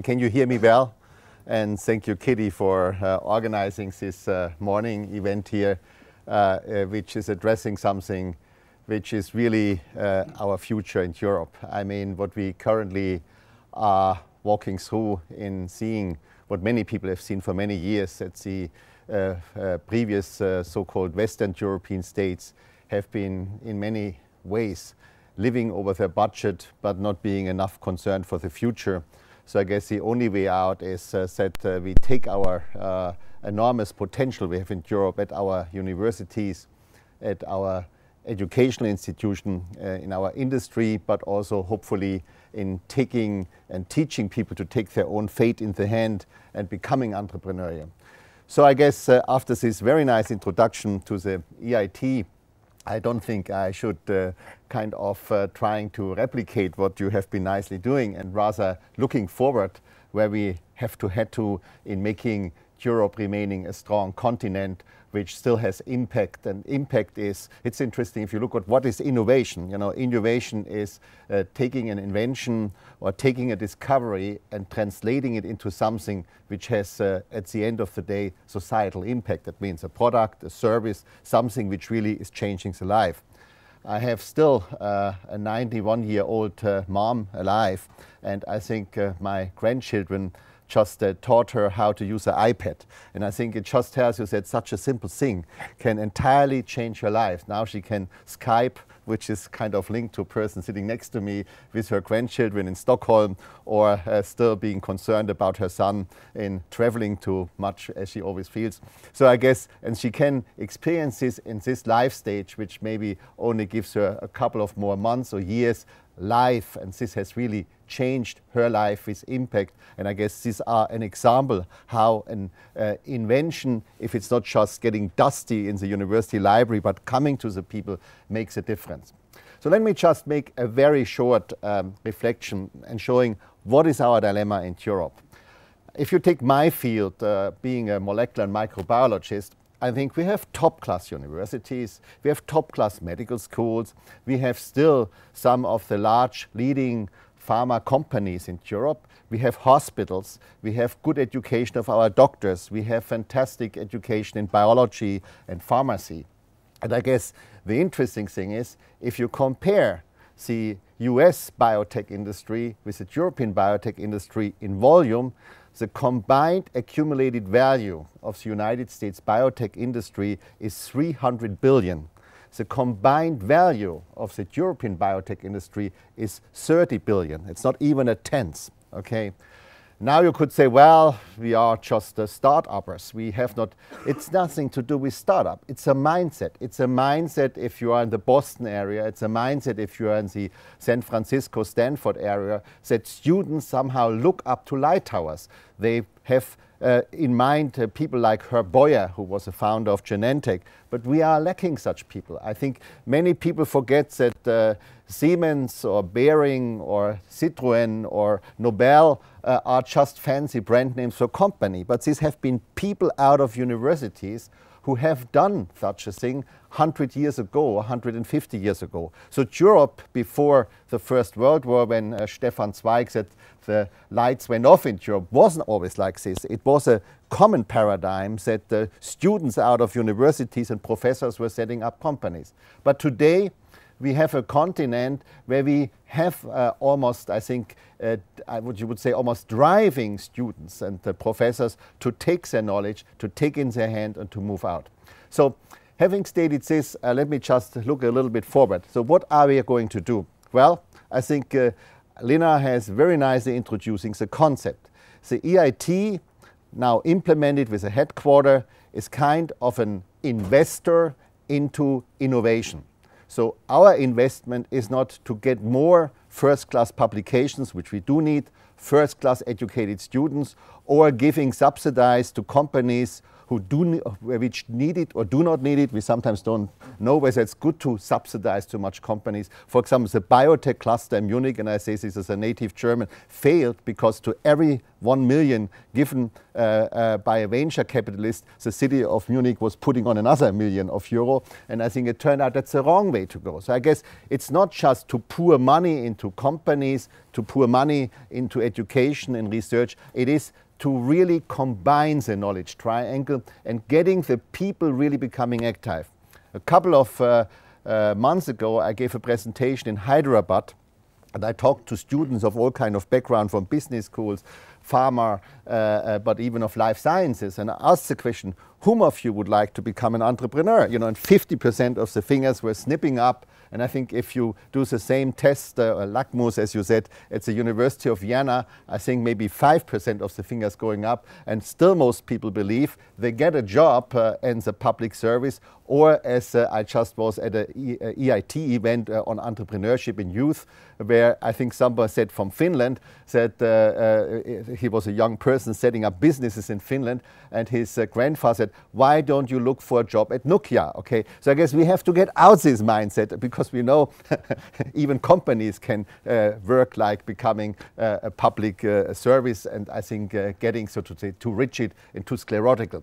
Can you hear me well? And thank you, Kitty, for organizing this morning event here, which is addressing something which is really our future in Europe. I mean, what we currently are walking through in seeing what many people have seen for many years, that the previous so-called Western European states have been in many ways living over their budget, but not being enough concerned for the future. So I guess the only way out is that we take our enormous potential we have in Europe at our universities, at our educational institution, in our industry, but also hopefully in taking and teaching people to take their own fate in the hand and becoming entrepreneurial. So I guess after this very nice introduction to the EIT, I don't think I should trying to replicate what you have been nicely doing, and rather looking forward where we have to head to in making Europe remaining a strong continent which still has impact. And impact is, it's interesting if you look at what is innovation. You know, innovation is taking an invention or taking a discovery and translating it into something which has, at the end of the day, societal impact. That means a product, a service, something which really is changing the life. I have still a 91-year-old mom alive, and I think my grandchildren just taught her how to use an iPad. And I think it just tells you that such a simple thing can entirely change her life. Now she can Skype, which is kind of linked to a person sitting next to me, with her grandchildren in Stockholm, or still being concerned about her son in traveling too much as she always feels. So I guess, and she can experience this in this life stage, which maybe only gives her a couple of more months or years life, and this has really changed her life with impact. And I guess these are an example how an invention, if it's not just getting dusty in the university library, but coming to the people, makes a difference. So let me just make a very short reflection and showing what is our dilemma in Europe. If you take my field, being a molecular and microbiologist, I think we have top-class universities, we have top-class medical schools, we have still some of the large leading pharma companies in Europe, we have hospitals, we have good education of our doctors, we have fantastic education in biology and pharmacy. And I guess the interesting thing is, if you compare the US biotech industry with the European biotech industry in volume, the combined accumulated value of the United States biotech industry is 300 billion. The combined value of the European biotech industry is 30 billion. It's not even a tenth, okay? Now you could say, well, we are just start-uppers. We have not, it's nothing to do with startup. It's a mindset. It's a mindset if you are in the Boston area. It's a mindset if you are in the San Francisco, Stanford area, that students somehow look up to light towers. They have in mind people like Herb Boyer, who was a founder of Genentech, but we are lacking such people. I think many people forget that Siemens or Behring or Citroën or Nobel are just fancy brand names for company, but these have been people out of universities who have done such a thing 100 years ago, 150 years ago. So Europe, before the First World War, when Stefan Zweig said the lights went off in Europe, wasn't always like this. It was a common paradigm that the students out of universities and professors were setting up companies. But today, we have a continent where we have almost, I think, you would say almost driving students and the professors to take their knowledge, to take in their hand and to move out. So having stated this, let me just look a little bit forward. So what are we going to do? Well, I think Lina has very nicely introducing the concept. The EIT, now implemented with a headquarter, is kind of an investor into innovation. So our investment is not to get more first-class publications, which we do need, first-class educated students, or giving subsidies to companies which need it or do not need it. We sometimes don't know whether it's good to subsidize too much companies. For example, the biotech cluster in Munich, and I say this as a native German, failed because to every 1 million given by a venture capitalist, the city of Munich was putting on another million of euro. And I think it turned out that's the wrong way to go. So I guess it's not just to pour money into companies, to pour money into education and research. It is to really combine the knowledge triangle and getting the people really becoming active. A couple of months ago, I gave a presentation in Hyderabad, and I talked to students of all kind of background, from business schools, pharma, but even of life sciences, and I asked the question, whom of you would like to become an entrepreneur? You know, and 50% of the fingers were snipping up. And I think if you do the same test, LACMUS, as you said, at the University of Vienna, I think maybe 5% of the fingers going up. And still most people believe they get a job in the public service, or as I just was at an EIT event on entrepreneurship in youth, where I think somebody said from Finland, said he was a young person setting up businesses in Finland, and his grandfather said, why don't you look for a job at Nokia? Okay, so I guess we have to get out this mindset, because we know even companies can work like becoming a public service, and I think getting, so to say, too rigid and too sclerotical.